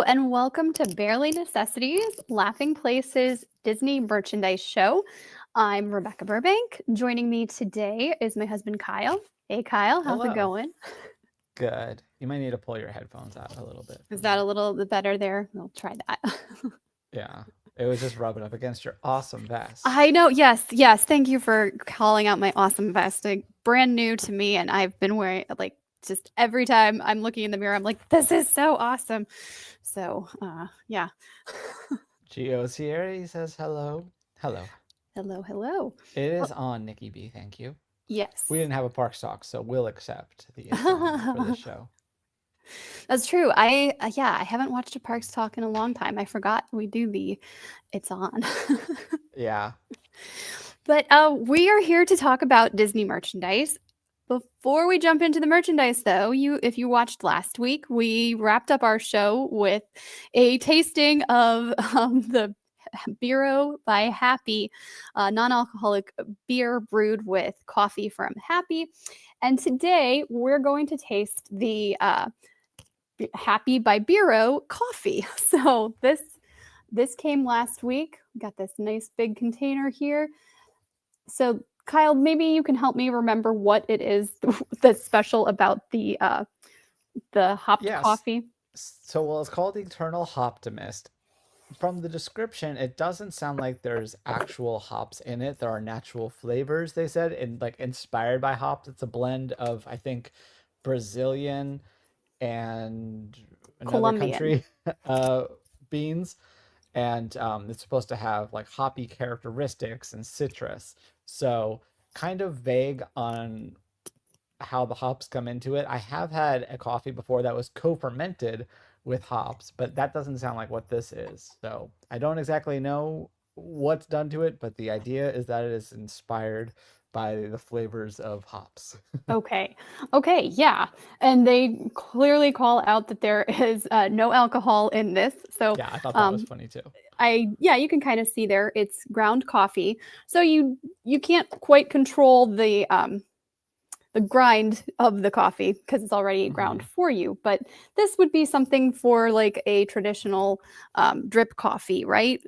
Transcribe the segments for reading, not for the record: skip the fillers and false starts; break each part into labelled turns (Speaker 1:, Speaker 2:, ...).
Speaker 1: Hello, and welcome to Barely Necessities, Laughing Places Disney Merchandise Show. I'm Rebecca Burbank. Joining me today is my husband, Kyle. Hey, Kyle, how's it
Speaker 2: Hello.
Speaker 1: going?
Speaker 2: Good. You might need to pull your headphones out a little bit
Speaker 1: Is
Speaker 2: from
Speaker 1: that a
Speaker 2: that.
Speaker 1: little bit better there? We'll try that.
Speaker 2: Yeah. It was just rubbing up against your awesome vest.
Speaker 1: I know. Yes, yes. Thank you for calling out my awesome vest. Brand new to me, and I've been wearing like just every time I'm looking in the mirror, I'm like, this is so awesome. So, yeah.
Speaker 2: Gio's here. He says hello. Hello.
Speaker 1: Hello, hello.
Speaker 2: It
Speaker 1: Well,
Speaker 2: is on, Nikki B. Thank you. We
Speaker 1: yes.
Speaker 2: didn't have a park talk, so we'll accept the it's on for this show.
Speaker 1: That's true. I haven't watched a Parks Talk in a long time. I forgot we do the it's on.
Speaker 2: Yeah.
Speaker 1: But we are here to talk about Disney merchandise. Before we jump into the merchandise, though, if you watched last week, we wrapped up our show with a tasting of the Bureau by Happy, non-alcoholic beer brewed with coffee from Happy. And today we're going to taste the Happy by Bureau coffee. So this came last week. We got this nice big container here. So Kyle, maybe you can help me remember what it is that's special about the hopped
Speaker 2: Yes.
Speaker 1: coffee.
Speaker 2: So, well, it's called Eternal Hoptimist. From the description, it doesn't sound like there's actual hops in it. There are natural flavors, they said, and like inspired by hops. It's a blend of, I think, Brazilian and another
Speaker 1: Colombian.
Speaker 2: country uh, beans, and it's supposed to have like hoppy characteristics and citrus. So kind of vague on how the hops come into it. I have had a coffee before that was co-fermented with hops, but that doesn't sound like what this is. So I don't exactly know what's done to it, but the idea is that it is inspired by the flavors of hops.
Speaker 1: Okay. Okay. Yeah. And they clearly call out that there is no alcohol in this. So,
Speaker 2: Yeah, I thought that was
Speaker 1: um,
Speaker 2: funny too.
Speaker 1: yeah, you can kind of see there. It's ground coffee. So you can't quite control the grind of the coffee because it's already ground
Speaker 2: Hmm.
Speaker 1: for you. But this would be something for like a traditional drip coffee, right?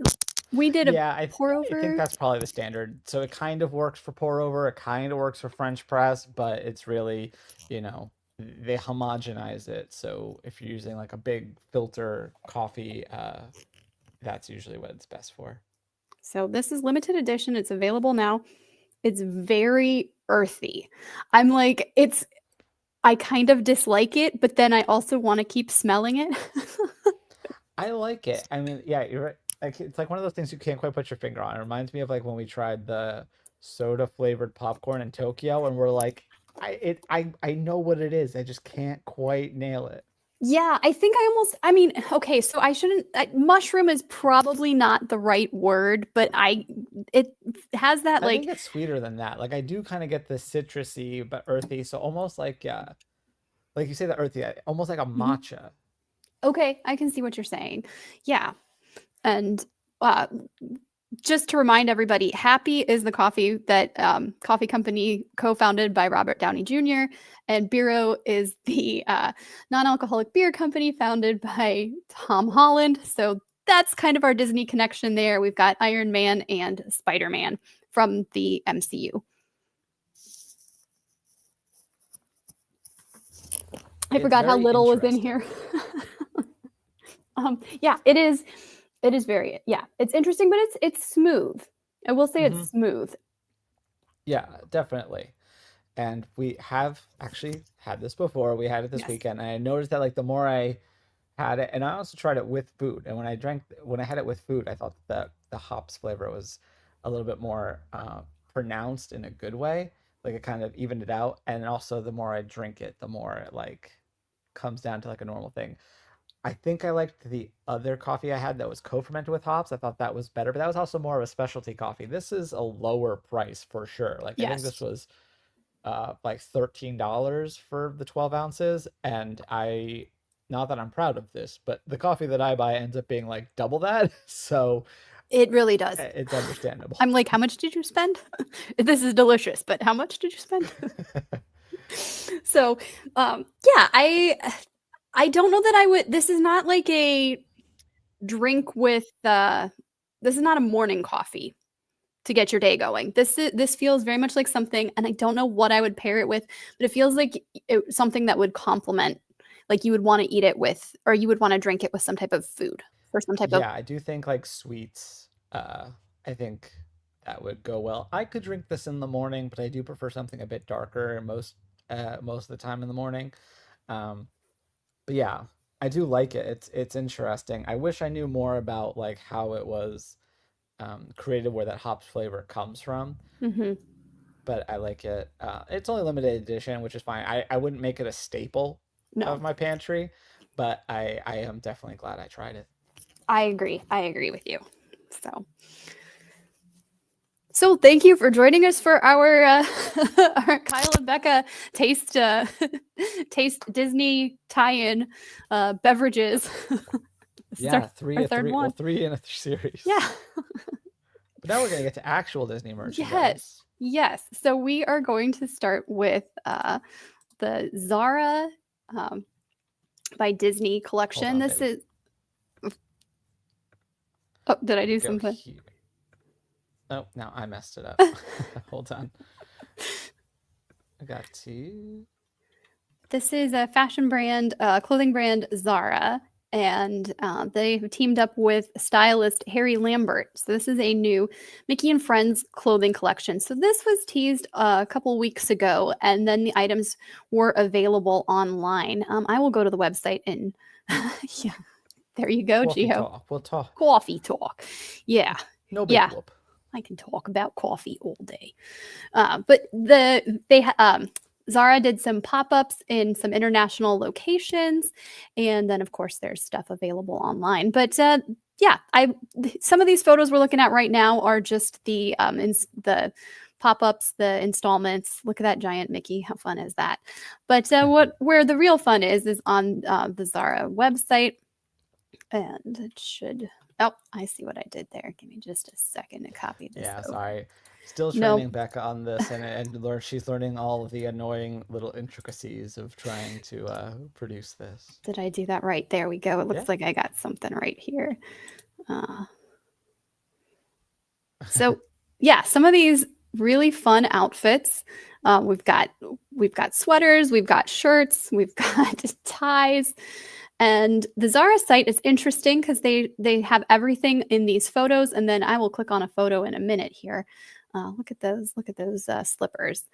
Speaker 1: We did a
Speaker 2: Yeah,
Speaker 1: pour
Speaker 2: I think
Speaker 1: over.
Speaker 2: that's probably the standard. So it kind of works for pour over, it kind of works for French press, but it's really, you know, they homogenize it. So if you're using like a big filter coffee, that's usually what it's best for.
Speaker 1: So this is limited edition. It's available now. It's very earthy. I'm like, I kind of dislike it, but then I also want to keep smelling it.
Speaker 2: I like it. I mean, yeah, you're right. Like it's like one of those things you can't quite put your finger on. It reminds me of like when we tried the soda flavored popcorn in Tokyo and we're like, I know what it is. I just can't quite nail it.
Speaker 1: Yeah, I think I mean, okay, so I shouldn't mushroom is probably not the right word, but it has that
Speaker 2: I think
Speaker 1: like
Speaker 2: it's sweeter than that. Like I do kind of get the citrusy but earthy, so almost like you say the earthy, almost like a
Speaker 1: mhm.
Speaker 2: matcha.
Speaker 1: Okay, I can see what you're saying. Yeah. And uh just to remind everybody, Happy is the coffee that coffee company co-founded by Robert Downey Jr. and Bureau is the non-alcoholic beer company founded by Tom Holland. So that's kind of our Disney connection there. We've got Iron Man and Spider-Man from the MCU. I
Speaker 2: It's
Speaker 1: forgot how
Speaker 2: very
Speaker 1: little was in
Speaker 2: interesting.
Speaker 1: here. Yeah, it is. It is very yeah. It's interesting, but it's smooth. I will say
Speaker 2: Hmm.
Speaker 1: it's smooth.
Speaker 2: Yeah, definitely. And we have actually had this before. We had it this
Speaker 1: Yes.
Speaker 2: weekend, and I noticed that like the more I had it, and I also tried it with food. And when I had it with food, I thought that the hops flavor was a little bit more pronounced in a good way. Like it kind of evened it out. And also, the more I drink it, the more it like comes down to like a normal thing. I think I liked the other coffee I had that was co-fermented with hops. I thought that was better, but that was also more of a specialty coffee. This is a lower price for sure. Like I think this
Speaker 1: Yes.
Speaker 2: was like $13 for the 12 ounces. And not that I'm proud of this, but the coffee that I buy ends up being like double that. So
Speaker 1: It really does.
Speaker 2: it's understandable.
Speaker 1: I'm like, how much did you spend? This is delicious, but how much did you spend? So, yeah, I don't know that I would. This is not like a drink with this is not a morning coffee to get your day going. This feels very much like something, and I don't know what I would pair it with, but it feels like something that would complement, like you would want to eat it with, or you would want to drink it with some type of food or some type of.
Speaker 2: Yeah, I do think like sweets, I think that would go well. I could drink this in the morning, but I do prefer something a bit darker most of the time in the morning. Um, but yeah, I do like it. It's interesting. I wish I knew more about like how it was created, where that hops flavor comes from.
Speaker 1: Hmm.
Speaker 2: But I like it. It's only limited edition, which is fine. I wouldn't make it a staple of
Speaker 1: No,
Speaker 2: my pantry, but I am definitely glad I tried it.
Speaker 1: I agree. I agree with you. So. So thank you for joining us for our our Kyle and Becca taste taste Disney tie-in beverages. This is
Speaker 2: Yeah,
Speaker 1: our third one.
Speaker 2: three in a series.
Speaker 1: Yeah.
Speaker 2: But now we're gonna get to actual Disney
Speaker 1: Yes.
Speaker 2: merchandise.
Speaker 1: Yes. So we are going to start with the Zara um, by Disney
Speaker 2: Hold
Speaker 1: collection.
Speaker 2: on,
Speaker 1: This
Speaker 2: baby.
Speaker 1: is. Oh, did I
Speaker 2: We
Speaker 1: do
Speaker 2: go
Speaker 1: something?
Speaker 2: here. Oh, now I messed it up. Hold on. I got to.
Speaker 1: This is a fashion brand, clothing brand Zara, and they've teamed up with stylist Harry Lambert. So this is a new Mickey and Friends clothing collection. So this was teased a couple weeks ago, and then the items were available online. I will go to the website and yeah, there you go,
Speaker 2: Coffee
Speaker 1: Gio.
Speaker 2: talk. We'll talk.
Speaker 1: Coffee talk. Yeah,
Speaker 2: No big
Speaker 1: yeah.
Speaker 2: whoop.
Speaker 1: I can talk about coffee all day. But Zara did some pop-ups in some international locations, and then of course there's stuff available online. But yeah, I some of these photos we're looking at right now are just the pop-ups, the installments. Look at that giant Mickey. How fun is that? But what where the real fun is on the Zara website, and it should. Oh, I see what I did there. Give me just a second to copy this
Speaker 2: Yeah,
Speaker 1: over.
Speaker 2: sorry. Still
Speaker 1: Nope.
Speaker 2: training Becca on this, and she's learning all of the annoying little intricacies of trying to produce this.
Speaker 1: Did I do that right? There we go. It
Speaker 2: Yeah.
Speaker 1: looks like I got something right here. Uh, so yeah, some of these really fun outfits. We've got sweaters, we've got shirts, we've got ties, and the Zara site is interesting because they have everything in these photos. And then I will click on a photo in a minute here. Look at those! Look at those slippers.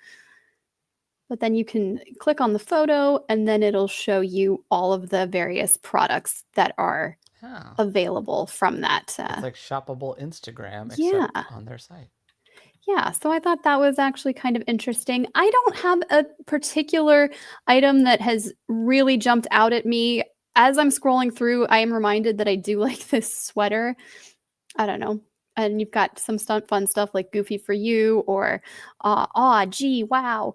Speaker 1: But then you can click on the photo, and then it'll show you all of the various products that are
Speaker 2: Huh.
Speaker 1: available from that.
Speaker 2: It's like shoppable Instagram, except
Speaker 1: Yeah.
Speaker 2: on their site.
Speaker 1: Yeah. So I thought that was actually kind of interesting. I don't have a particular item that has really jumped out at me. As I'm scrolling through, I am reminded that I do like this sweater. I don't know. And you've got some fun stuff like Goofy for You or Aw, gee, wow,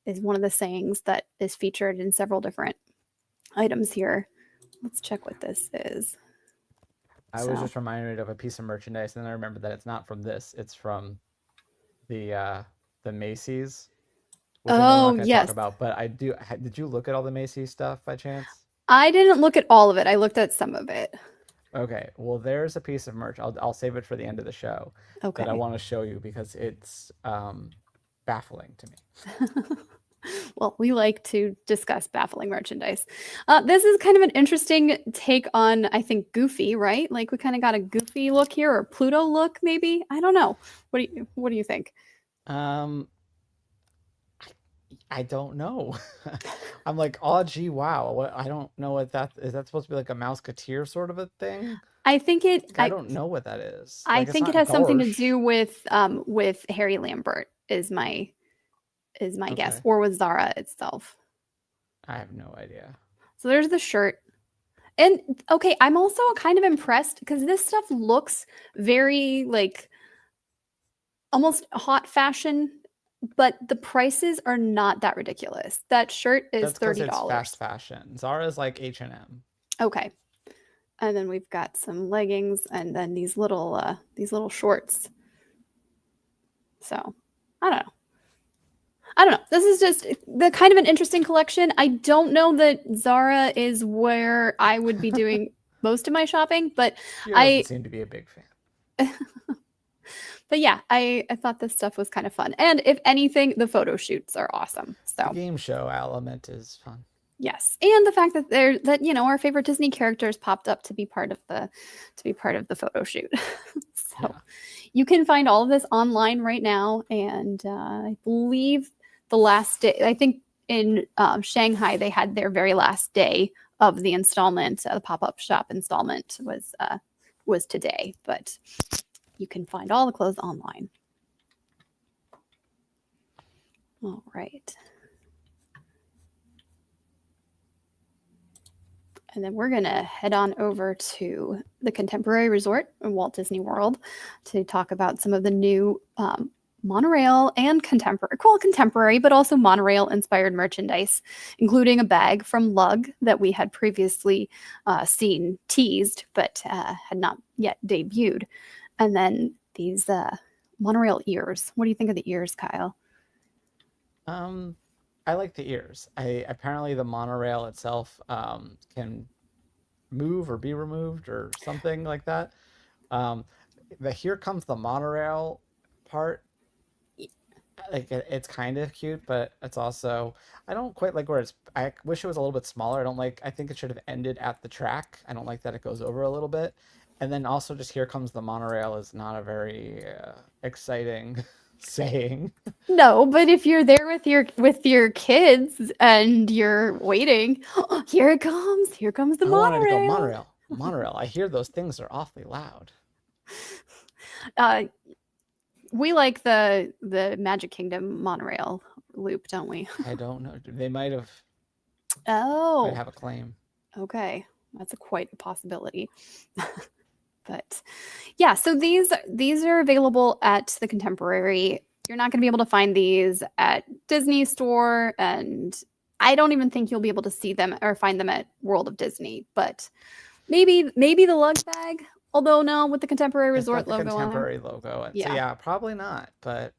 Speaker 1: is one of the sayings that is featured in several different items here. Let's check what this is.
Speaker 2: I was
Speaker 1: So,
Speaker 2: just reminded of a piece of merchandise, and then I remembered that it's not from this. It's from the Macy's, which I know we're
Speaker 1: oh,
Speaker 2: not going to talk
Speaker 1: yes.
Speaker 2: about. But I do. Did you look at all the Macy's stuff by chance?
Speaker 1: I didn't look at all of it. I looked at some of it.
Speaker 2: Okay, well, there's a piece of merch. I'll save it for the end of the show that I
Speaker 1: Okay.
Speaker 2: want to show you because it's baffling to me.
Speaker 1: Well, we like to discuss baffling merchandise. This is kind of an interesting take on, I think, Goofy, right? Like we kind of got a Goofy look here, or Pluto look, maybe. I don't know. What do you think?
Speaker 2: Um, I don't know. I'm like, oh, gee, wow. What? I don't know what that is. That supposed to be like a Mouseketeer sort of a thing?
Speaker 1: I think it.
Speaker 2: Like, I don't know what that is.
Speaker 1: I
Speaker 2: Like, it's
Speaker 1: think it
Speaker 2: not
Speaker 1: has something to
Speaker 2: Garsh.
Speaker 1: do with Harry Lambert. Is my guess,
Speaker 2: Okay,
Speaker 1: or with Zara itself.
Speaker 2: I have no idea.
Speaker 1: So there's the shirt. And okay, I'm also kind of impressed because this stuff looks very like almost hot fashion, but the prices are not that ridiculous. That shirt is
Speaker 2: That's because it's
Speaker 1: $30.
Speaker 2: fast fashion. Zara's like H&M.
Speaker 1: Okay. And then we've got some leggings and then these little shorts. So, I don't know. I don't know. This is just the kind of an interesting collection. I don't know that Zara is where I would be doing most of my shopping, but
Speaker 2: She doesn't
Speaker 1: I
Speaker 2: seem to be a big fan.
Speaker 1: but yeah, I thought this stuff was kind of fun. And if anything, the photo shoots are awesome.
Speaker 2: The
Speaker 1: So
Speaker 2: game show element is fun.
Speaker 1: yes, and the fact that they're that our favorite Disney characters popped up to be part of the photo shoot. So
Speaker 2: Yeah.
Speaker 1: you can find all of this online right now, and I believe the last day. I think in Shanghai they had their very last day of the installment. The pop up shop installment was today, but you can find all the clothes online. All right. And then we're going to head on over to the Contemporary Resort in Walt Disney World to talk about some of the new monorail and contemporary, but also monorail inspired merchandise, including a bag from Lug that we had previously seen teased, but had not yet debuted. And then these monorail ears. What do you think of the ears, Kyle?
Speaker 2: Um, I like the ears. I apparently the monorail itself can move or be removed or something like that. Um, the here comes the monorail part, like it's kind of cute, but it's also I don't quite like where it's. I wish it was a little bit smaller. I don't like. I think it should have ended at the track. I don't like that it goes over a little bit, and then also just here comes the monorail is not a very exciting saying.
Speaker 1: No, but if you're there with your kids and you're waiting, here comes the
Speaker 2: I wanted to go
Speaker 1: monorail.
Speaker 2: monorail, monorail. I hear those things are awfully loud.
Speaker 1: Uh, we like the Magic Kingdom monorail loop, don't we?
Speaker 2: I don't know. They might
Speaker 1: Oh,
Speaker 2: have a claim.
Speaker 1: okay, that's quite a possibility. But yeah, so these are available at the Contemporary. You're not going to be able to find these at Disney Store, and I don't even think you'll be able to see them or find them at World of Disney. But maybe the lug bag. Although no, with the Contemporary
Speaker 2: It's got
Speaker 1: Resort
Speaker 2: the
Speaker 1: logo on there.
Speaker 2: contemporary logo, and so
Speaker 1: Yeah.
Speaker 2: yeah, probably not. But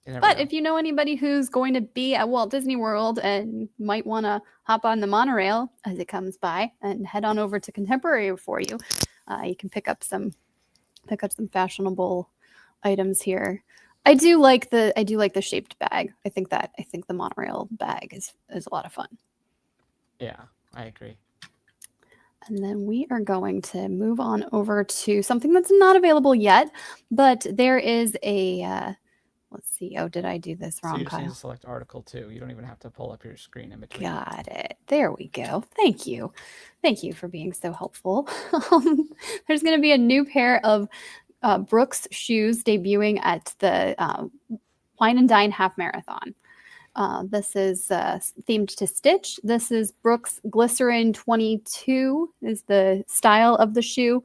Speaker 2: you never
Speaker 1: But
Speaker 2: know.
Speaker 1: if you know anybody who's going to be at Walt Disney World and might want to hop on the monorail as it comes by and head on over to Contemporary for you, you can pick up some fashionable items here. I do like the shaped bag. I think the monorail bag is a lot of fun.
Speaker 2: Yeah, I agree.
Speaker 1: And then we are going to move on over to something that's not available yet, but there is a let's see. Oh, did I do this
Speaker 2: So
Speaker 1: wrong,
Speaker 2: you just need to
Speaker 1: Kyle?
Speaker 2: select article 2. You don't even have to pull up your screen in between.
Speaker 1: Got it. There we go. Thank you. Thank you for being so helpful. There's going to be a new pair of Brooks shoes debuting at the Wine and Dine Half Marathon. This is themed to Stitch. This is Brooks Glycerin 22 is the style of the shoe.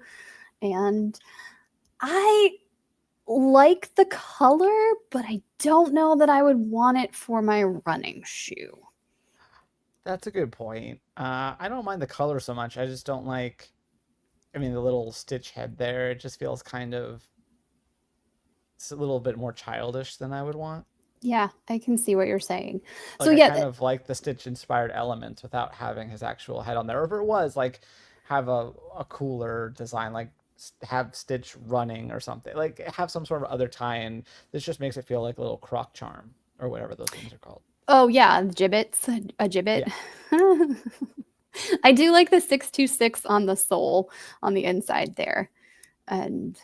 Speaker 1: And I like the color, but I don't know that I would want it for my running shoe.
Speaker 2: That's a good point. I don't mind the color so much. I just don't like, I mean, the little stitch head there. It just feels kind of, it's a little bit more childish than I would want.
Speaker 1: Yeah, I can see what you're saying. So
Speaker 2: Like I
Speaker 1: yeah,
Speaker 2: kind of like the Stitch inspired elements without having his actual head on there. Or if it was like have a cooler design, like have Stitch running or something. Like have some sort of other tie-in. This just makes it feel like a little croc charm or whatever those things are called.
Speaker 1: oh yeah, gibbets, a gibbet.
Speaker 2: Yeah.
Speaker 1: I do like the 626 on the sole on the inside there. And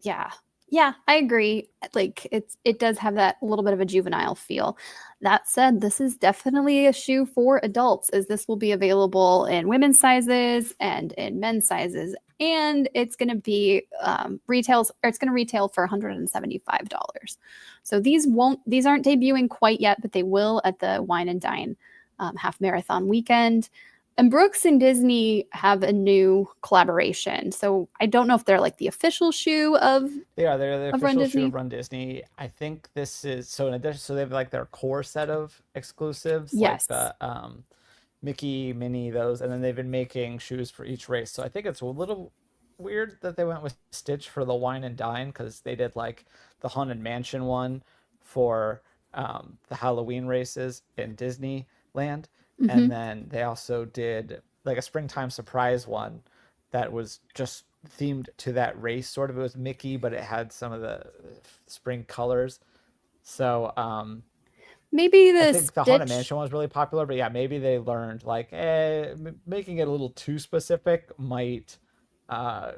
Speaker 1: yeah. Yeah, I agree. Like it does have that little bit of a juvenile feel. That said, this is definitely a shoe for adults as this will be available in women's sizes and in men's sizes. And it's going to be it's going to retail for $175. So these aren't debuting quite yet, but they will at the Wine and Dine half marathon weekend. And Brooks and Disney have a new collaboration. So I don't know if they're like the official shoe
Speaker 2: They're the
Speaker 1: of Run
Speaker 2: official shoe
Speaker 1: Disney.
Speaker 2: of Run Disney. I think this is so in addition, so they have like their core set of exclusives, like
Speaker 1: Yes.
Speaker 2: the Mickey, Minnie, those, and then they've been making shoes for each race. So I think it's a little weird that they went with Stitch for the Wine and Dine because they did like the Haunted Mansion one for the Halloween races in Disneyland, and
Speaker 1: Hmm.
Speaker 2: then they also did like a springtime surprise one that was just themed to that race. Sort of, it was Mickey, but it had some of the spring colors. So
Speaker 1: Maybe
Speaker 2: I
Speaker 1: the
Speaker 2: think the Haunted
Speaker 1: Stitch.
Speaker 2: Mansion one was really popular, but yeah, maybe they learned like, making it a little too specific might uh,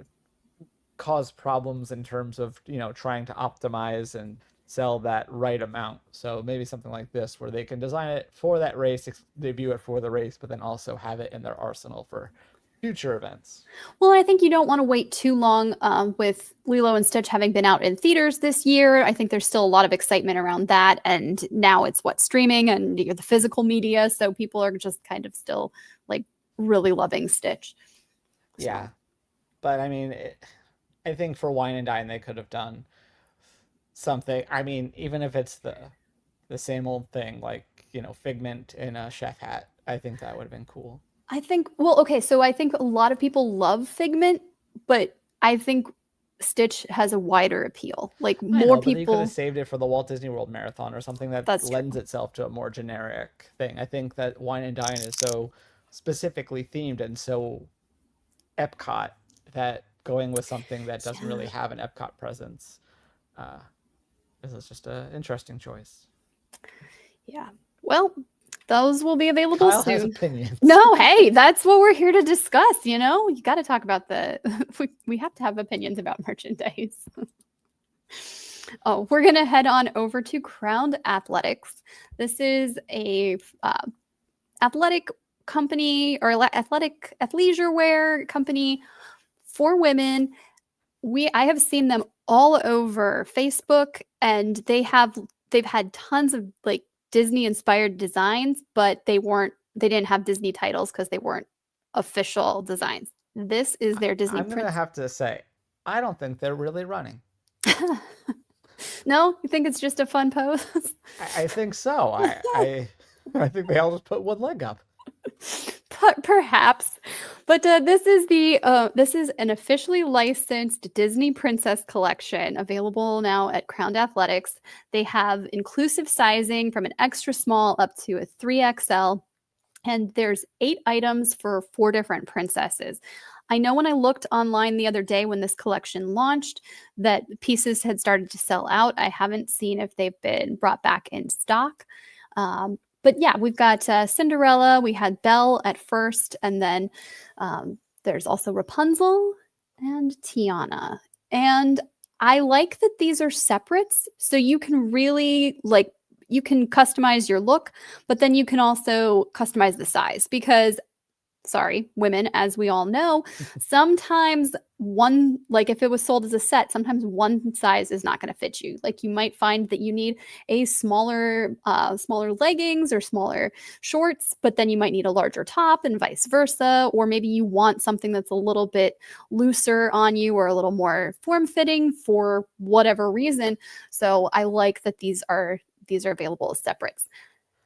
Speaker 2: cause problems in terms of trying to optimize and sell that right amount. So maybe something like this, where they can design it for that race, debut it for the race, but then also have it in their arsenal for future events.
Speaker 1: Well, I think you don't want to wait too long with Lilo and Stitch having been out in theaters this year. I think there's still a lot of excitement around that. And now it's what streaming and the physical media. So people are just kind of still like really loving Stitch. So
Speaker 2: Yeah, but I mean, I think for Wine and Dine they could have done something. I mean, even if it's the same old thing, like Figment in a chef hat, I think that would have been cool.
Speaker 1: I think, well, okay. So I think a lot of people love Figment, but I think Stitch has a wider appeal. Like
Speaker 2: I
Speaker 1: more
Speaker 2: know, but you could have
Speaker 1: people,
Speaker 2: saved it for the Walt Disney World Marathon or something that
Speaker 1: that's
Speaker 2: lends
Speaker 1: true.
Speaker 2: itself to a more generic thing. I think that Wine and Dine is so specifically themed and so Epcot that going with something that doesn't really
Speaker 1: Yeah.
Speaker 2: have an Epcot presence uh, is just an interesting choice.
Speaker 1: Yeah. Well, those will be available
Speaker 2: Kyle has
Speaker 1: soon.
Speaker 2: opinions.
Speaker 1: No, hey, that's what we're here to discuss. You got to talk about we have to have opinions about merchandise. Oh, we're going to head on over to Crowned Athletics. This is a athletic company or athletic athleisure wear company for women. I have seen them all over Facebook, and they've had tons of like Disney inspired designs, but they didn't have Disney titles because they weren't official designs. This is their Disney
Speaker 2: I'm gonna
Speaker 1: Prince.
Speaker 2: have to say, I don't think they're really running.
Speaker 1: No, you think it's just a fun pose?
Speaker 2: I think so. I think they all just put one leg up.
Speaker 1: Perhaps, but this is an officially licensed Disney Princess collection available now at Crowned Athletics. They have inclusive sizing from an extra small up to a 3XL, and there's 8 items for 4 different princesses. I know when I looked online the other day when this collection launched that pieces had started to sell out. I haven't seen if they've been brought back in stock. But yeah, we've got Cinderella. We had Belle at first, and then there's also Rapunzel and Tiana. And I like that these are separates, so you can really like you can customize your look, but then you can also customize the size because sorry, women, as we all know, sometimes one, like if it was sold as a set, sometimes one size is not going to fit you. Like you might find that you need a smaller leggings or smaller shorts, but then you might need a larger top and vice versa. Or maybe you want something that's a little bit looser on you or a little more form fitting for whatever reason. So I like that these are available as separates.
Speaker 2: I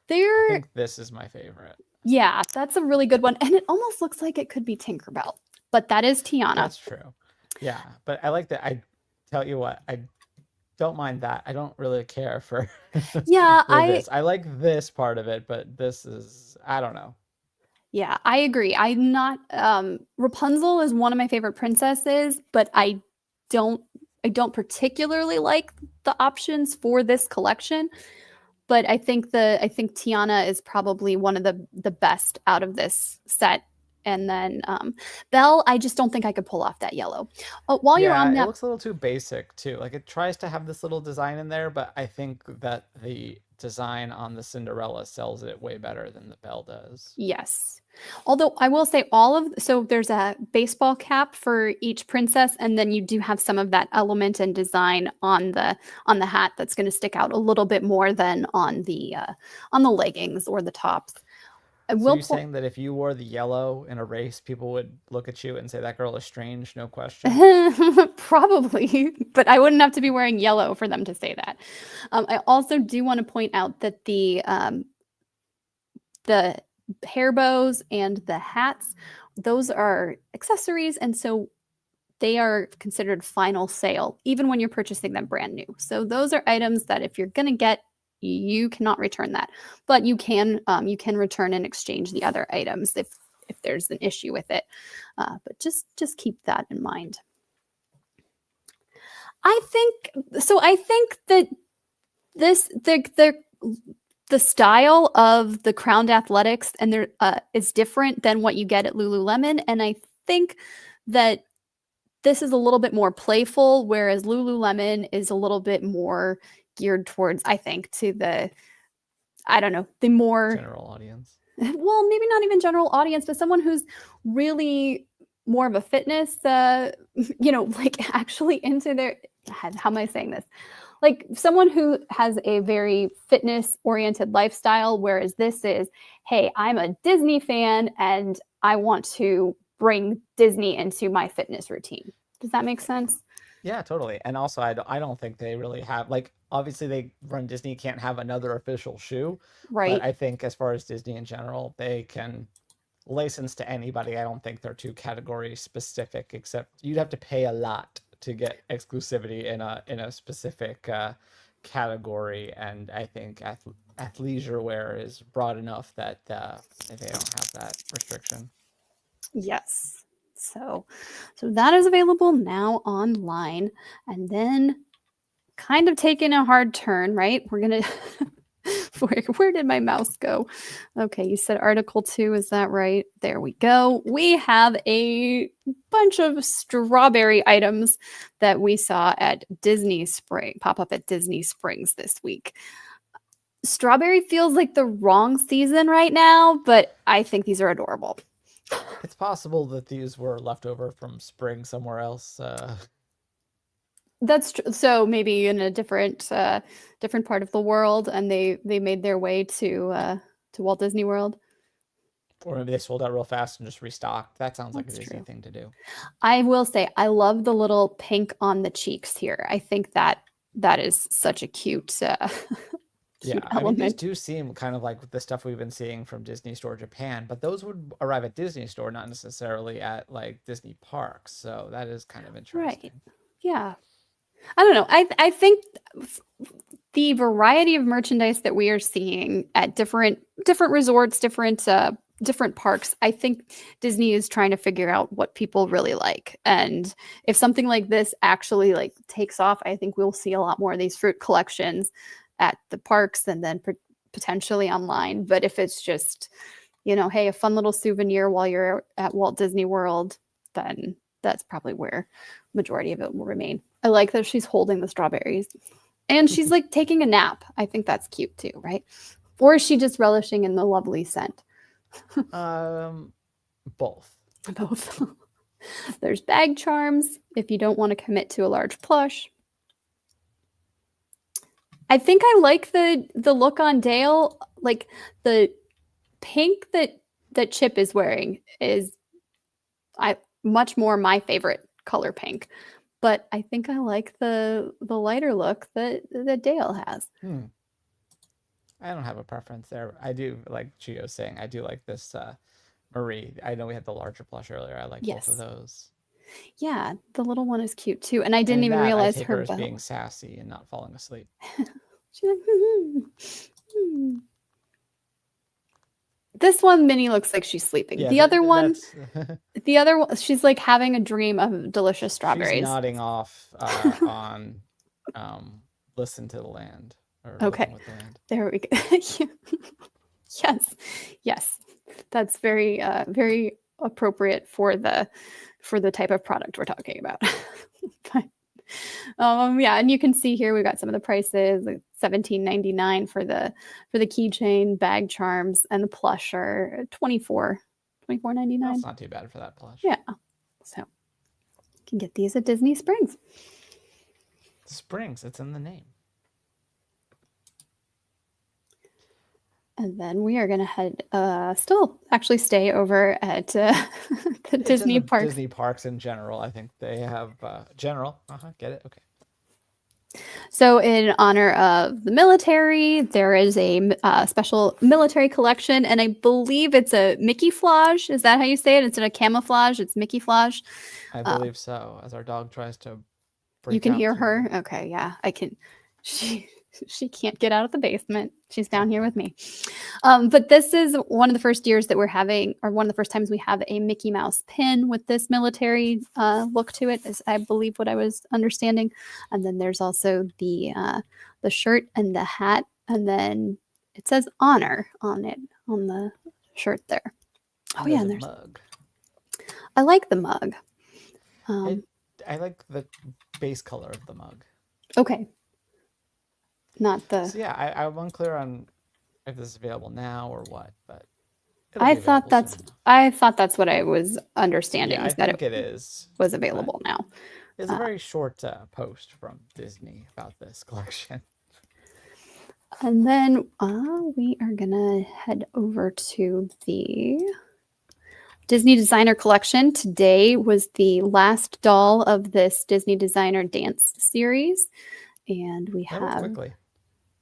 Speaker 1: They're
Speaker 2: think this is my favorite.
Speaker 1: yeah, that's a really good one. And it almost looks like it could be Tinkerbell, but that is Tiana.
Speaker 2: That's true. Yeah, but I like that. I tell you what, I don't mind that. I don't really care for
Speaker 1: Yeah,
Speaker 2: for this. I like this part of it, but this is I don't know.
Speaker 1: I agree. I'm not Rapunzel is one of my favorite princesses, but don't I don't particularly like the options for this collection. But I think Tiana is probably one of the best out of this set. And then Belle, I just don't think I could pull off that yellow. While you're
Speaker 2: Yeah,
Speaker 1: on
Speaker 2: it
Speaker 1: that
Speaker 2: looks a little too basic too. Like it tries to have this little design in there, but I think that the design on the Cinderella sells it way better than the Belle does.
Speaker 1: Yes. Although I will say all of so there's a baseball cap for each princess and then you do have some of that element and design on the hat that's going to stick out a little bit more than on the leggings or the tops. I
Speaker 2: So
Speaker 1: will
Speaker 2: you're
Speaker 1: point
Speaker 2: saying that if you wore the yellow in a race, people would look at you and say that girl is strange, no question?
Speaker 1: probably, but I wouldn't have to be wearing yellow for them to say that. I also do want to point out that the hair bows and the hats, those are accessories. And so they are considered final sale, even when you're purchasing them brand new. So those are items that if you're going to get, you cannot return that. But you can return and exchange the other items if there's an issue with it. But just keep that in mind. I think that this the style of the Crowned Athletics and there is different than what you get at Lululemon, and I think that this is a little bit more playful, whereas Lululemon is a little bit more geared towards, I think, to the I don't know, the more
Speaker 2: general audience.
Speaker 1: well, maybe not even general audience, but someone who's really more of a fitness, like actually into their. How am I saying this? Like someone who has a very fitness oriented lifestyle, whereas this is, hey, I'm a Disney fan and I want to bring Disney into my fitness routine. Does that make sense?
Speaker 2: Yeah, totally. And also, I don't think they really have, like, obviously they run Disney can't have another official shoe, but
Speaker 1: Right.
Speaker 2: I think as far as Disney in general, they can license to anybody. I don't think they're too category specific, except you'd have to pay a lot to get exclusivity in a specific category. And I think athleisure wear is broad enough that they don't have that restriction.
Speaker 1: Yes. So that is available now online. And then kind of taking a hard turn, right? We're going to where did my mouse go? Okay, you said article 2, is that right? There we go. We have a bunch of strawberry items that we saw at Disney Spring, pop up at Disney Springs this week. Strawberry feels like the wrong season right now, but I think these are adorable.
Speaker 2: It's possible that these were left over from spring somewhere else.
Speaker 1: That's true. So maybe in a different part of the world, and they made their way to Walt Disney World.
Speaker 2: Or maybe they sold out real fast and just restocked. That sounds like a
Speaker 1: That's
Speaker 2: Disney
Speaker 1: true.
Speaker 2: thing to do.
Speaker 1: I will say I love the little pink on the cheeks here. I think that is such a cute
Speaker 2: Yeah,
Speaker 1: cute
Speaker 2: I mean, these
Speaker 1: element.
Speaker 2: do seem kind of like the stuff we've been seeing from Disney Store Japan, but those would arrive at Disney Store, not necessarily at like Disney parks. So that is kind of
Speaker 1: Right.
Speaker 2: interesting.
Speaker 1: Yeah. I don't know. I think the variety of merchandise that we are seeing at different resorts, different parks, I think Disney is trying to figure out what people really like. And if something like this actually like takes off, I think we'll see a lot more of these fruit collections at the parks and then potentially online. But if it's just, hey, a fun little souvenir while you're at Walt Disney World, then that's probably where majority of it will remain. I like that she's holding the strawberries. And she's like taking a nap. I think that's cute too, right? Or is she just relishing in the lovely scent?
Speaker 2: Both.
Speaker 1: Both. There's bag charms if you don't want to commit to a large plush. I think I like the look on Dale. Like the pink that Chip is wearing is much more my favorite color pink. But I think I like the lighter look that Dale has.
Speaker 2: I don't have a preference there. I do like Gio saying, I do like this Marie. I know we had the larger plush earlier. I like both of
Speaker 1: Yes.
Speaker 2: those.
Speaker 1: Yeah, the little one is cute too. And I
Speaker 2: And
Speaker 1: didn't
Speaker 2: in
Speaker 1: even
Speaker 2: that, I
Speaker 1: realize
Speaker 2: take
Speaker 1: her
Speaker 2: her as
Speaker 1: bow.
Speaker 2: being sassy and not falling asleep.
Speaker 1: She's like, hmm. This one, Minnie looks like she's sleeping.
Speaker 2: Yeah,
Speaker 1: The other one,
Speaker 2: that's
Speaker 1: she's like having a dream of delicious
Speaker 2: she's
Speaker 1: strawberries.
Speaker 2: nodding off on Listen to the Land or
Speaker 1: Okay,
Speaker 2: Living with the Land.
Speaker 1: there we go. Yes, that's very very appropriate for the type of product we're talking about. But, yeah, and you can see here we've got some of the prices, like $17.99 for the keychain, bag charms, and the plush are $24.99.
Speaker 2: That's not too bad for that plush.
Speaker 1: Yeah, so you can get these at Disney Springs.
Speaker 2: Springs, it's in the name.
Speaker 1: And then we are going to head, still actually stay over at the Disney parks.
Speaker 2: Disney parks in general. I think they have general. Get it? Okay.
Speaker 1: So, in honor of the military, there is a special military collection, and I believe it's a Mickey flage. Is that how you say it? Instead of camouflage, it's Mickey flage.
Speaker 2: I believe so. As our dog tries to break
Speaker 1: You can
Speaker 2: out
Speaker 1: hear
Speaker 2: to
Speaker 1: her.
Speaker 2: me.
Speaker 1: Okay, yeah, I can. She She can't get out of the basement. She's down here with me. But this is one of the first years that we're having, or one of the first times we have a Mickey Mouse pin with this military look to it, is I believe what I was understanding. And then there's also the shirt and the hat, and then it says honor on it on the shirt there. Oh
Speaker 2: And
Speaker 1: yeah,
Speaker 2: there's
Speaker 1: and
Speaker 2: a
Speaker 1: there's
Speaker 2: mug.
Speaker 1: I like the mug.
Speaker 2: It
Speaker 1: Um,
Speaker 2: I like the base color of the mug.
Speaker 1: okay, not the.
Speaker 2: So yeah, I'm unclear on if this is available now or what, but it'll
Speaker 1: I
Speaker 2: be
Speaker 1: thought
Speaker 2: available soon
Speaker 1: that's
Speaker 2: enough.
Speaker 1: I thought that's what I was understanding
Speaker 2: Yeah,
Speaker 1: was
Speaker 2: I
Speaker 1: that it
Speaker 2: think it is,
Speaker 1: was
Speaker 2: but
Speaker 1: available now.
Speaker 2: it's a
Speaker 1: Uh,
Speaker 2: very short post from Disney about this collection.
Speaker 1: and then we are gonna head over to the Disney Designer Collection. Today was the last doll of this Disney Designer Dance series, and we
Speaker 2: That moved
Speaker 1: have
Speaker 2: quickly.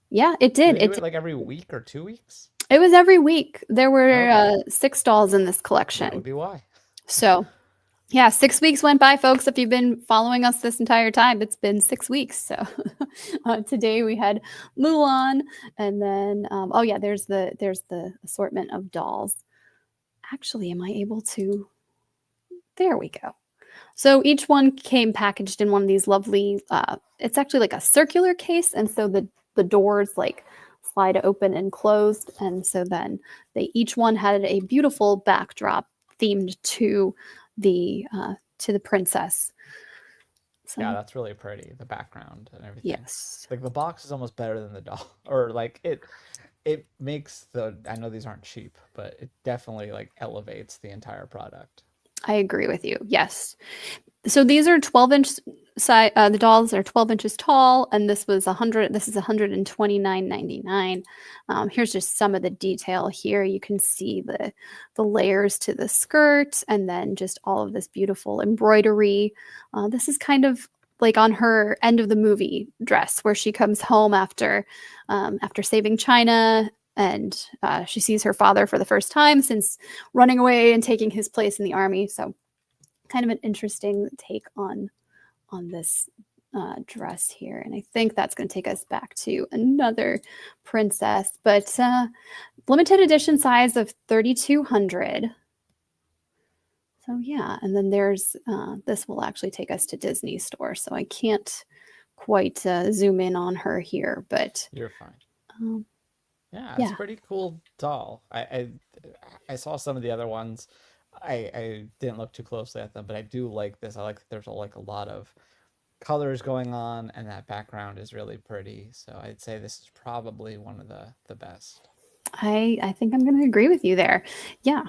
Speaker 1: yeah, it
Speaker 2: Do
Speaker 1: did.
Speaker 2: they do it like every week or 2 weeks?
Speaker 1: It was every week. There were
Speaker 2: Okay,
Speaker 1: 6 dolls in this
Speaker 2: that would
Speaker 1: collection.
Speaker 2: be why.
Speaker 1: So yeah, 6 weeks went by, folks. If you've been following us this entire time, it's been 6 weeks. So today we had Mulan, and then oh yeah, there's the assortment of dolls. Actually, am I able to? There we go. So each one came packaged in one of these lovely. It's actually like a circular case, and so the doors like slide open and closed, and so then they each one had a beautiful backdrop themed to the princess.
Speaker 2: Yeah,
Speaker 1: So
Speaker 2: that's really pretty. The background and everything.
Speaker 1: yes,
Speaker 2: Like the box is almost better than the doll, or like it makes the. I know these aren't cheap, but it definitely like elevates the entire product.
Speaker 1: I agree with you. Yes. So these are 12-inch size. The dolls are 12 inches tall, and this was 100. This is 129.99. Here's just some of the detail here. You can see the layers to the skirt, and then just all of this beautiful embroidery. This is kind of like on her end of the movie dress, where she comes home after saving China. And she sees her father for the first time since running away and taking his place in the army. So kind of an interesting take on this dress here, and I think that's going to take us back to another princess, but limited edition size of 3200. So yeah, and then there's this will actually take us to Disney store, so I can't quite zoom in on her here, but
Speaker 2: You're fine.
Speaker 1: um,
Speaker 2: Yeah, it's
Speaker 1: yeah,
Speaker 2: a pretty cool doll. I saw some of the other ones. I didn't look too closely at them, but I do like this. I like that there's like a lot of colors going on, and that background is really pretty. So I'd say this is probably one of the best.
Speaker 1: I think I'm going to agree with you there. Yeah.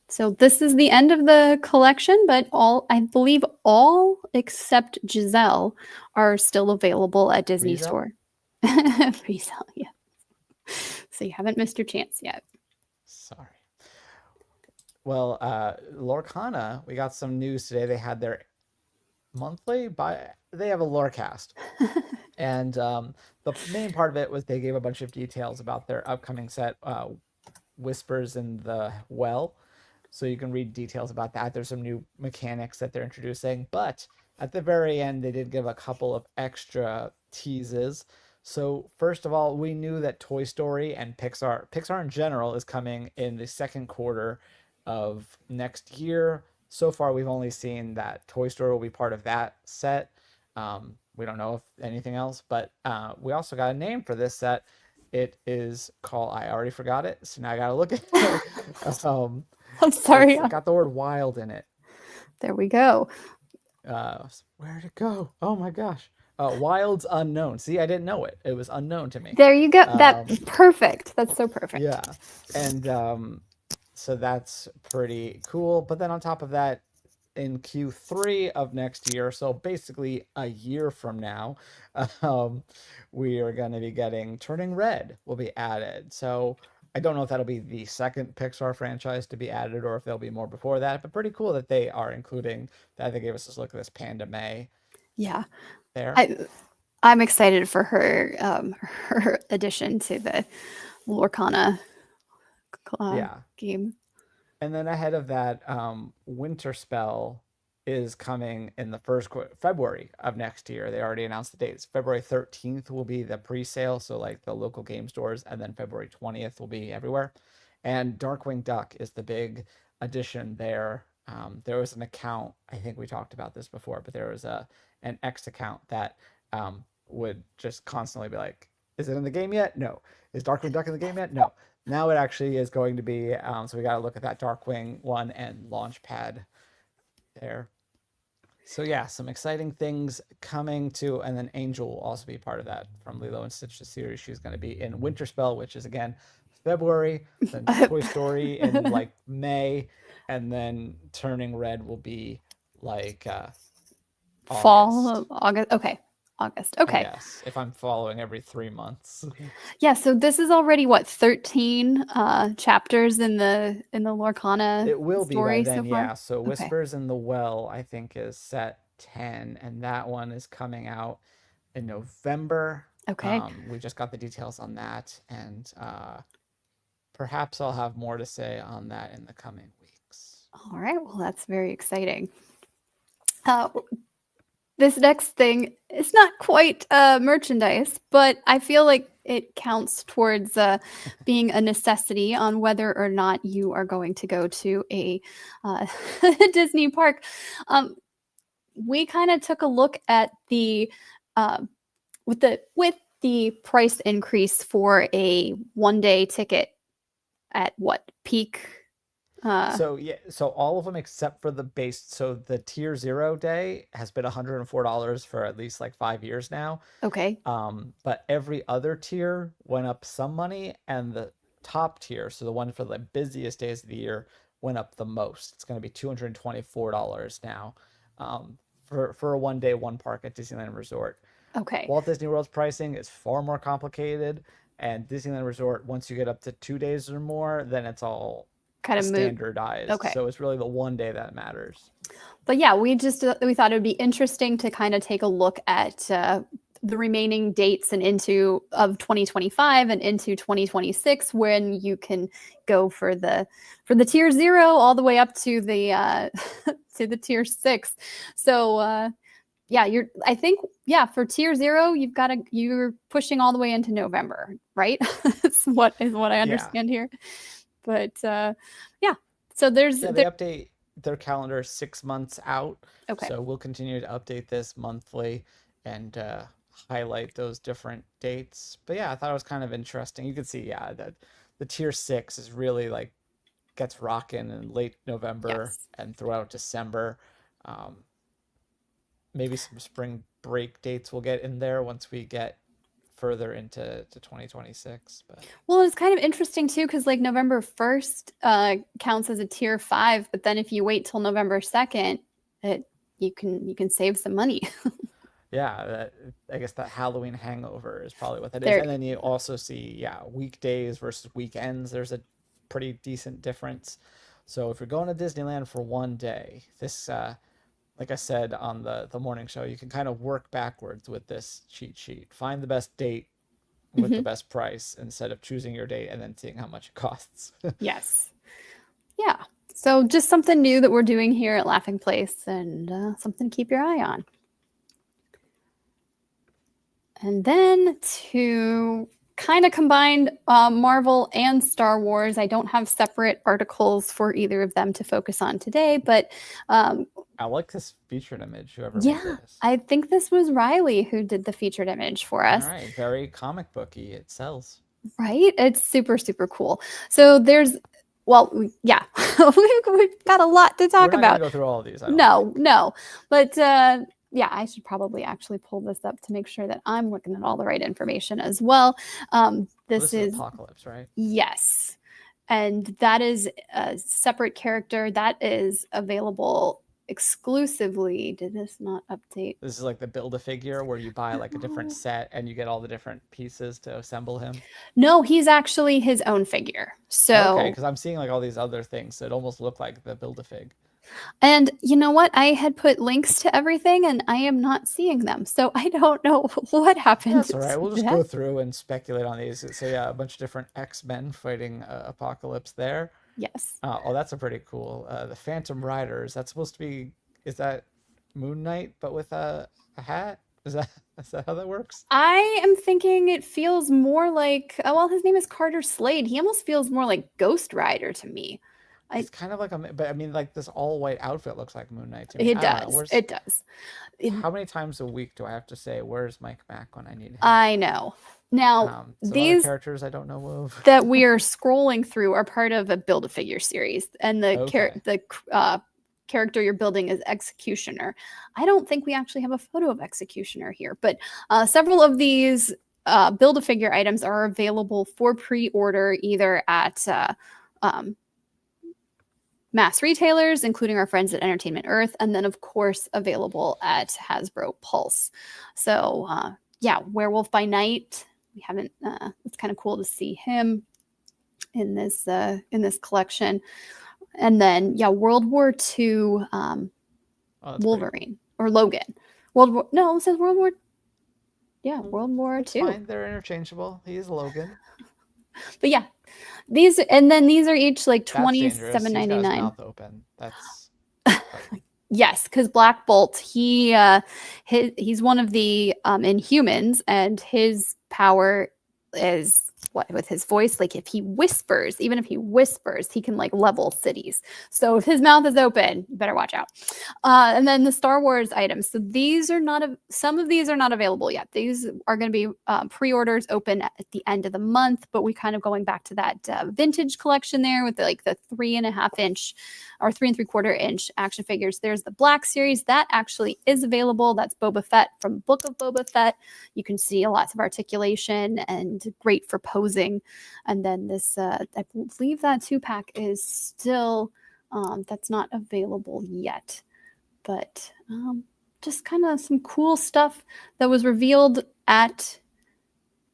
Speaker 1: So this is the end of the collection, but all I believe all except Giselle are still available at Disney
Speaker 2: Rizel?
Speaker 1: Store. Resale, yeah. So you haven't missed your chance yet.
Speaker 2: Sorry. Well, Lorcana, we got some news today. They had their monthly by they have a lore cast. And the main part of it was they gave a bunch of details about their upcoming set, Whispers in the Well. So you can read details about that. There's some new mechanics that they're introducing, but at the very end, they did give a couple of extra teases. So first of all, we knew that Toy Story and Pixar in general, is coming in the second quarter of next year. So far, we've only seen that Toy Story will be part of that set. We don't know if anything else, but we also got a name for this set. It is called, I already forgot it, so now I gotta look at it. um,
Speaker 1: I'm
Speaker 2: it's
Speaker 1: sorry.
Speaker 2: got the word wild in it.
Speaker 1: There we go.
Speaker 2: Where'd it go? Oh my gosh. Wild's unknown. See, I didn't know it. It was unknown to me.
Speaker 1: There you go.
Speaker 2: Um,
Speaker 1: That's perfect. That's so perfect.
Speaker 2: yeah. And so that's pretty cool. But then on top of that, in Q3 of next year, so basically a year from now, um, we are going to be getting Turning Red will be added. So I don't know if that'll be the second Pixar franchise to be added or if there'll be more before that, but pretty cool that they are including that. They gave us this look at this Panda May
Speaker 1: Yeah.
Speaker 2: there.
Speaker 1: I I'm excited for her addition to the Lorcana
Speaker 2: Yeah.
Speaker 1: game.
Speaker 2: And then ahead of that, Winter Spell is coming in the February of next year. They already announced the dates. February 13th will be the pre-sale, so like the local game stores, and then February 20th will be everywhere. And Darkwing Duck is the big addition there. There was an account, I think we talked about this before, but there was an X account that would just constantly be like, is it in the game yet? No. Is Darkwing Duck in the game yet? No. Now it actually is going to be, so we got to look at that Darkwing one and Launchpad there. So yeah, some exciting things coming to, and then Angel will also be part of that from Lilo and Stitch the series. She's going to be in Winter Spell, which is again February, then Toy Story in like May, and then Turning Red will be like
Speaker 1: Fall,
Speaker 2: August.
Speaker 1: August. Okay. August.
Speaker 2: I
Speaker 1: Okay.
Speaker 2: guess if I'm following every 3 months.
Speaker 1: Yeah, so this is already what, 13 chapters in the Lorcana
Speaker 2: It will be by
Speaker 1: story so
Speaker 2: then,
Speaker 1: far?
Speaker 2: yeah. So
Speaker 1: Okay.
Speaker 2: Whispers in the Well, I think, is set 10, and that one is coming out in November.
Speaker 1: Okay.
Speaker 2: We just got the details on that, and perhaps I'll have more to say on that in the coming weeks.
Speaker 1: All right. Well, that's very exciting. Uh, this next thing is not quite merchandise, but I feel like it counts towards being a necessity on whether or not you are going to go to a Disney park. We kind of took a look at the uh, with the price increase for a 1 day ticket at what peak.
Speaker 2: So yeah, so all of them except for the base. So the tier 0 day has been $104 for at least like 5 years now.
Speaker 1: Okay.
Speaker 2: But every other tier went up some money, and the top tier, so the one for the busiest days of the year, went up the most. It's going to be $224 now, for a 1 day, one park at Disneyland Resort.
Speaker 1: Okay.
Speaker 2: Walt Disney World's pricing is far more complicated, and Disneyland Resort, once you get up to 2 days or more, then it's all
Speaker 1: Kind of move.
Speaker 2: standardized.
Speaker 1: Okay.
Speaker 2: So it's really the 1 day that matters.
Speaker 1: But yeah, we thought it would be interesting to kind of take a look at the remaining dates and into of 2025 and into 2026 when you can go for the tier 0 all the way up to the to the tier 6. So yeah, I think, yeah, for tier 0 you're pushing all the way into November, right? That's what I
Speaker 2: Yeah.
Speaker 1: understand here. But yeah, so there's
Speaker 2: Yeah, they update their calendar 6 months out.
Speaker 1: okay.
Speaker 2: So we'll continue to update this monthly and highlight those different dates. But yeah, I thought it was kind of interesting. You can see, yeah, that the tier 6 is really like gets rocking in late November
Speaker 1: Yes.
Speaker 2: and throughout December. Um, Maybe some spring break dates we'll get in there once we get further into 2026. But
Speaker 1: Well, it's kind of interesting too, because like November 1st counts as a tier 5, but then if you wait till November 2nd, it you can save some money.
Speaker 2: yeah, I guess that Halloween hangover is probably what that is.
Speaker 1: There,
Speaker 2: And then you also see, yeah, weekdays versus weekends. There's a pretty decent difference. So if you're going to Disneyland for 1 day, this, like I said on the morning show, you can kind of work backwards with this cheat sheet. Find the best date with the
Speaker 1: mhm,
Speaker 2: best price instead of choosing your date and then seeing how much it costs.
Speaker 1: yes, yeah. So just something new that we're doing here at Laughing Place, and something to keep your eye on. And then to kind of combine Marvel and Star Wars, I don't have separate articles for either of them to focus on today, but
Speaker 2: I like this featured image, whoever made
Speaker 1: yeah,
Speaker 2: this.
Speaker 1: I think this was Riley who did the featured image for
Speaker 2: All
Speaker 1: us,
Speaker 2: right, very comic booky. It sells.
Speaker 1: right? It's super, super cool. So there's, well, yeah, we've got a lot to
Speaker 2: We're
Speaker 1: talk
Speaker 2: not going to
Speaker 1: about.
Speaker 2: go through all of these, I don't think.
Speaker 1: No, no. But yeah, I should probably actually pull this up to make sure that I'm looking at all the right information as well.
Speaker 2: Well,
Speaker 1: This
Speaker 2: this is
Speaker 1: is,
Speaker 2: Apocalypse, right?
Speaker 1: yes. And that is a separate character that is available exclusively. Did this not update?
Speaker 2: This is like the build a figure where you buy like a different
Speaker 1: No.
Speaker 2: set and you get all the different pieces to assemble him.
Speaker 1: No, he's actually his own figure.
Speaker 2: Okay,
Speaker 1: So,
Speaker 2: because I'm seeing like all these other things that almost look like the build a fig.
Speaker 1: and you know what? I had put links to everything and I am not seeing them. So I don't know what happened
Speaker 2: That's
Speaker 1: to
Speaker 2: all right. We'll just
Speaker 1: that.
Speaker 2: go through and speculate on these. So yeah, a bunch of different X-Men fighting Apocalypse there.
Speaker 1: Yes.
Speaker 2: Oh, that's a pretty cool. The Phantom Riders. That's supposed to be. is that Moon Knight but with a hat? Is that how that works?
Speaker 1: I am thinking it feels more like, oh, well, his name is Carter Slade. He almost feels more like Ghost Rider to me. I
Speaker 2: It's kind of like but I mean, like this all white outfit looks like Moon Knight to me.
Speaker 1: It
Speaker 2: I don't know.
Speaker 1: does. It does. It,
Speaker 2: How many times a week do I have to say, "Where's Mike Mack" when I need him?
Speaker 1: I know. Now,
Speaker 2: Some other
Speaker 1: these
Speaker 2: characters I don't know of.
Speaker 1: that we are scrolling through are part of a Build-A-Figure series, and
Speaker 2: Okay.
Speaker 1: character you're building is Executioner. I don't think we actually have a photo of Executioner here, but several of these Build-A-Figure items are available for pre-order either at um, mass retailers, including our friends at Entertainment Earth, and then, of course, available at Hasbro Pulse. So, yeah, Werewolf by Night. We haven't. It's kind of cool to see him in this collection, and then yeah, World War II Wolverine or Logan. No, it says World War. Yeah, World War
Speaker 2: It's
Speaker 1: II.
Speaker 2: fine. They're interchangeable. He is Logan.
Speaker 1: But yeah, these are each like $27.99.
Speaker 2: He's got his mouth open. That's frightening.
Speaker 1: Yes, because Black Bolt, he's one of the Inhumans, and his power is what with his voice. Like if he whispers, even if he whispers, he can like level cities. So if his mouth is open, you better watch out. And then the Star Wars items. So these are not some of these are not available yet. These are going to be pre-orders open at the end of the month. But we kind of going back to that vintage collection there with the 3.5 inch or 3 3/4 inch action figures. There's the Black Series that actually is available. That's Boba Fett from Book of Boba Fett. You can see lots of articulation and great for posing. And then this, I believe that 2-pack is still, that's not available yet. But just kind of some cool stuff that was revealed at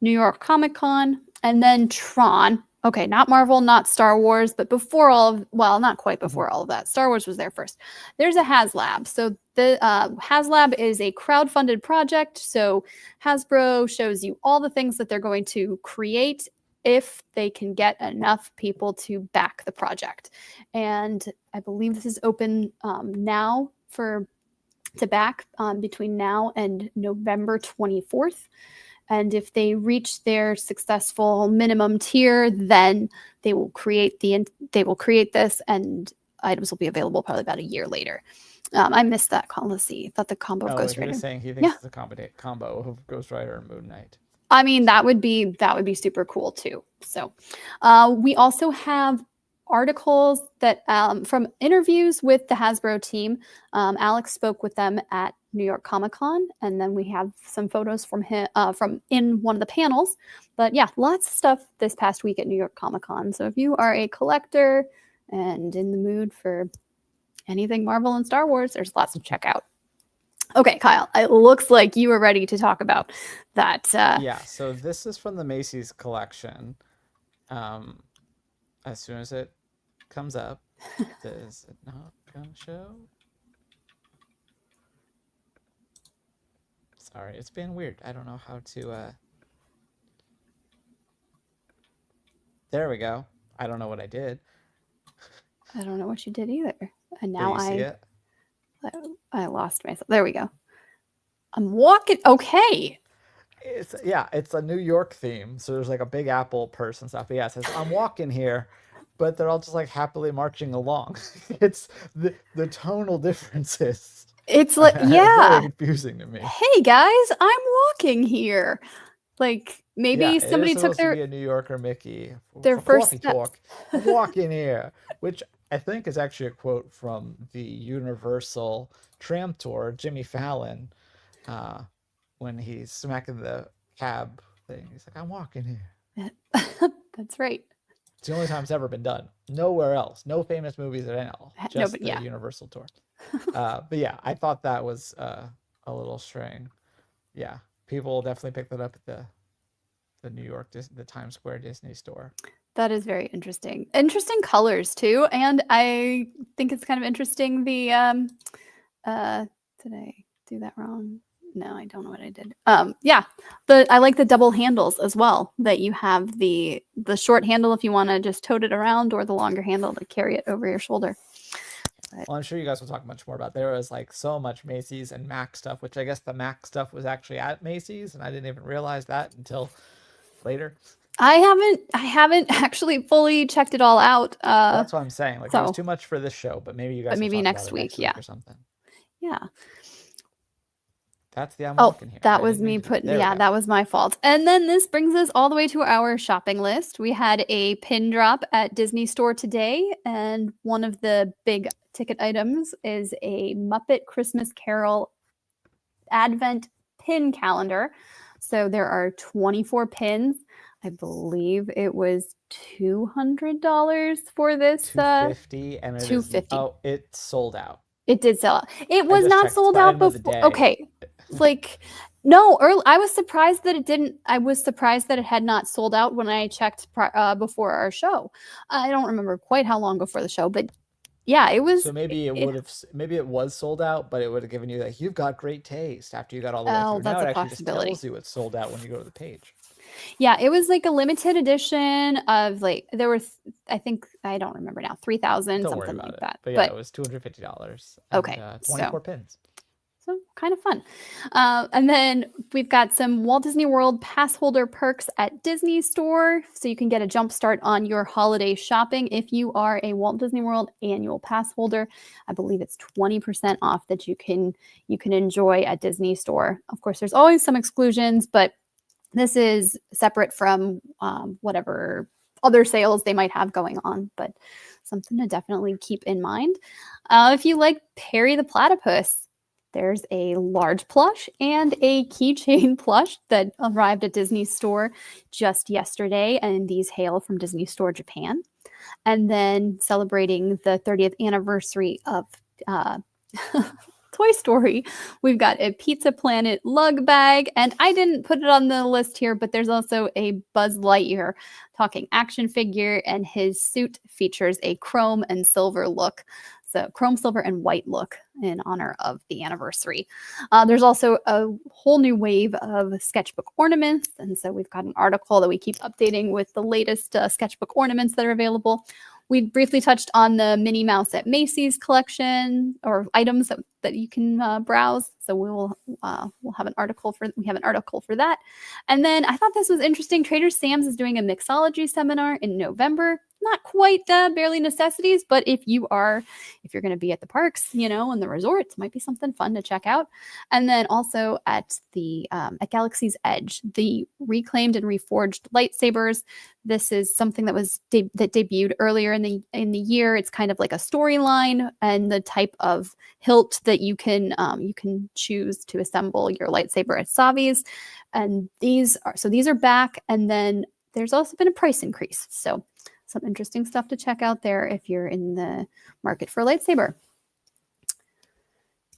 Speaker 1: New York Comic Con. And then Tron. Okay, not Marvel, not Star Wars, but before not quite before all of that. Star Wars was there first. There's a HasLab. So the HasLab is a crowdfunded project. So Hasbro shows you all the things that they're going to create if they can get enough people to back the project. And I believe this is open now to back between now and November 24th. And if they reach their successful minimum tier, then they will create this, and items will be available probably about a year later. I missed that. Let's see. I thought the combo of Ghost Rider.
Speaker 2: He was saying he thinks it's a combo of Ghost Rider and Moon Knight.
Speaker 1: I mean, that would be super cool too. So, we also have articles that from interviews with the Hasbro team. Alex spoke with them at New York Comic Con, and then we have some photos from him from in one of the panels. But yeah, lots of stuff this past week at New York Comic Con. So if you are a collector and in the mood for anything Marvel and Star Wars, there's lots to check out. Okay, Kyle, it looks like you were ready to talk about that.
Speaker 2: Yeah, so this is from the Macy's collection. As soon as it comes up, is it not gonna show? Sorry, it's been weird. I don't know how to. There we go. I don't know what I did.
Speaker 1: I don't know what you did either. And now
Speaker 2: see it?
Speaker 1: I lost myself. There we go. I'm walking. Okay.
Speaker 2: It's a New York theme. So there's like a Big Apple person stuff. But yeah, it says I'm walking here, but they're all just like happily marching along. It's the tonal differences.
Speaker 1: It's like
Speaker 2: very confusing to me.
Speaker 1: Hey guys, I'm walking here. Like maybe somebody took
Speaker 2: to be a New Yorker Mickey.
Speaker 1: Their first
Speaker 2: talk. I'm walking here, which I think is actually a quote from the Universal Tram Tour, Jimmy Fallon, when he's smacking the cab thing. He's like, I'm walking here.
Speaker 1: That's right.
Speaker 2: It's the only time it's ever been done. Nowhere else. No famous movies at all. Just the Universal Tour. But yeah, I thought that was a little string. Yeah, people definitely picked that up at the New York, the Times Square Disney store.
Speaker 1: That is very interesting. Interesting colors too, and I think it's kind of interesting. The did I do that wrong? No, I don't know what I did. I like the double handles as well. That you have the short handle if you want to just tote it around, or the longer handle to carry it over your shoulder. But
Speaker 2: Well, I'm sure you guys will talk much more about. There was like so much Macy's and Mac stuff, which I guess the Mac stuff was actually at Macy's, and I didn't even realize that until later.
Speaker 1: I haven't actually fully checked it all out.
Speaker 2: Well, that's what I'm saying. Like it was
Speaker 1: So
Speaker 2: too much for this show, but maybe you
Speaker 1: but
Speaker 2: guys will
Speaker 1: maybe
Speaker 2: talk about
Speaker 1: next
Speaker 2: it next
Speaker 1: week.
Speaker 2: week
Speaker 1: Yeah.
Speaker 2: or something.
Speaker 1: Yeah.
Speaker 2: That's the I'm
Speaker 1: Oh,
Speaker 2: walking here.
Speaker 1: that
Speaker 2: I
Speaker 1: was
Speaker 2: didn't mean
Speaker 1: me
Speaker 2: to do that.
Speaker 1: putting,
Speaker 2: There we
Speaker 1: yeah,
Speaker 2: go.
Speaker 1: that was my fault. And then this brings us all the way to our shopping list. We had a pin drop at Disney Store today, and one of the big ticket items is a Muppet Christmas Carol Advent pin calendar. So there are 24 pins. I believe it was $200 for this
Speaker 2: 250 and it is
Speaker 1: 250.
Speaker 2: oh, it's sold out.
Speaker 1: It did sell out. It
Speaker 2: I
Speaker 1: was
Speaker 2: just
Speaker 1: not
Speaker 2: checked,
Speaker 1: sold
Speaker 2: by the
Speaker 1: out
Speaker 2: end of the
Speaker 1: before.
Speaker 2: day.
Speaker 1: Okay. Like no, early, I was surprised that it didn't. I was surprised that it had not sold out when I checked before our show. I don't remember quite how long before the show, but yeah, it was.
Speaker 2: So maybe it would have, maybe it was sold out, but it would have given you like, you've got great taste after you got all the way
Speaker 1: Oh,
Speaker 2: through. Now
Speaker 1: that's
Speaker 2: it
Speaker 1: a
Speaker 2: actually just
Speaker 1: possibility.
Speaker 2: tells you it's sold out when you go to the page.
Speaker 1: Yeah, it was like a limited edition of like there were I think I don't remember now 3,000
Speaker 2: Don't worry
Speaker 1: something
Speaker 2: about
Speaker 1: like
Speaker 2: it.
Speaker 1: that.
Speaker 2: But yeah, it
Speaker 1: But
Speaker 2: was $250 and
Speaker 1: okay,
Speaker 2: 24 pins.
Speaker 1: so kind of fun. And then we've got some Walt Disney World pass holder perks at Disney Store. So you can get a jump start on your holiday shopping if you are a Walt Disney World annual pass holder. I believe it's 20% off that you can enjoy at Disney Store. Of course, there's always some exclusions, but this is separate from whatever other sales they might have going on, but something to definitely keep in mind. If you like Perry the Platypus, there's a large plush and a keychain plush that arrived at Disney Store just yesterday, and these hail from Disney Store Japan. And then celebrating the 30th anniversary of uh, Toy Story, we've got a Pizza Planet lug bag, and I didn't put it on the list here, but there's also a Buzz Lightyear talking action figure, and his suit features a chrome and silver look. So, chrome, silver, and white look in honor of the anniversary. There's also a whole new wave of sketchbook ornaments, and so we've got an article that we keep updating with the latest sketchbook ornaments that are available. We briefly touched on the Minnie Mouse at Macy's collection or items that you can browse. So we'll have an article for that. And then I thought this was interesting. Trader Sam's is doing a mixology seminar in November. Not quite barely necessities, but if you're going to be at the parks, and the resorts, might be something fun to check out. And then also at Galaxy's Edge, the reclaimed and reforged lightsabers. This is something that was that debuted earlier in the year. It's kind of like a storyline and the type of hilt that you can choose to assemble your lightsaber at Savi's. And these are back. And then there's also been a price increase. So some interesting stuff to check out there if you're in the market for a lightsaber.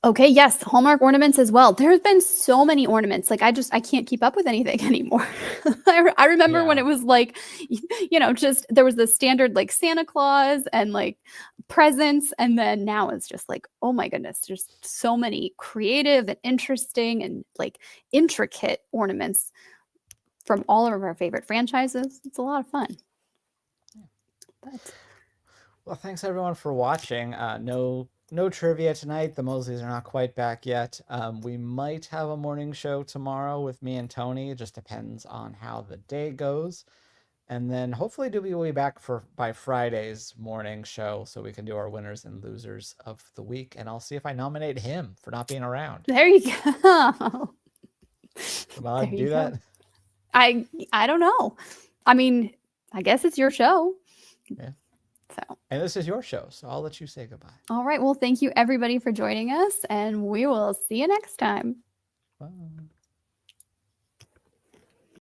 Speaker 1: Okay, yes, Hallmark ornaments as well. There's been so many ornaments. Like I can't keep up with anything anymore. I remember when
Speaker 2: Yeah.
Speaker 1: it was like, just there was the standard like Santa Claus and like presents, and then now it's just like, oh my goodness, there's so many creative and interesting and like intricate ornaments from all of our favorite franchises. It's a lot of fun. But
Speaker 2: Well, thanks everyone for watching. No trivia tonight. The Mosleys are not quite back yet. We might have a morning show tomorrow with me and Tony. It just depends on how the day goes. And then hopefully Doobie will be back by Friday's morning show so we can do our winners and losers of the week. And I'll see if I nominate him for not being around.
Speaker 1: there you go.
Speaker 2: Am I allowed to
Speaker 1: There
Speaker 2: do
Speaker 1: you
Speaker 2: that?
Speaker 1: go. I don't know. I mean, I guess it's your show.
Speaker 2: Yeah.
Speaker 1: So,
Speaker 2: And this is your show, so I'll let you say goodbye.
Speaker 1: all right. Well, thank you everybody for joining us, and we will see you next time.
Speaker 2: Bye.